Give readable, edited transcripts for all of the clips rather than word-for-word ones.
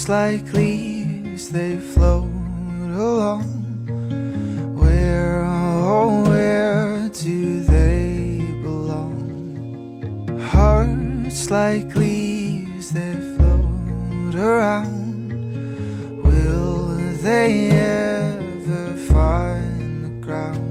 Hearts like leaves, they float along. Where, oh, where do they belong? Hearts like leaves, they float around. Will they ever find the ground?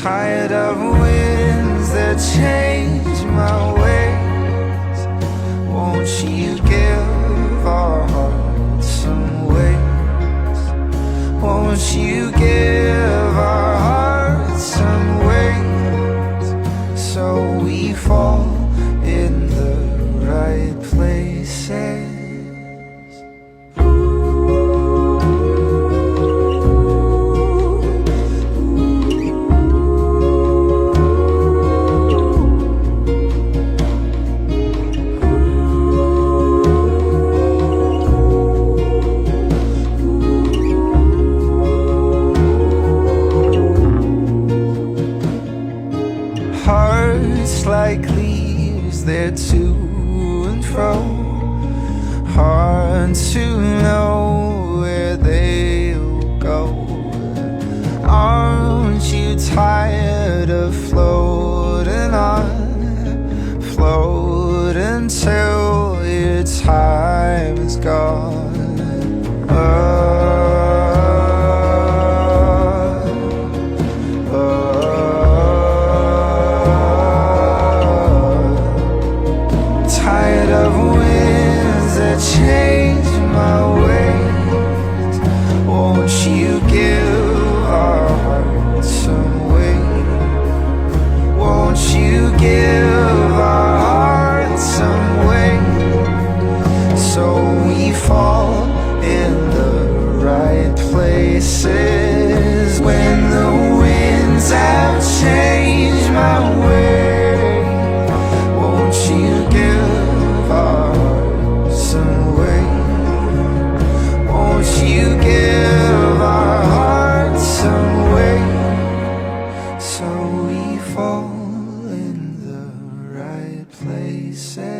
Tired of winds that change my ways. Won't you give our hearts some ways? Won't you give our hearts some ways? So we fall in the right places. Hearts like leaves, they're to and fro. Hard to know where they'll go. Aren't you tired of floating on? Floating till your time is gone. Tired of winds that change my ways. Won't you give our hearts some ways? Won't you give our hearts some ways? So we fall in the right places. When the winds have changed my way, won't you give our hearts some way? Won't you give our hearts some way? So we fall in the right places.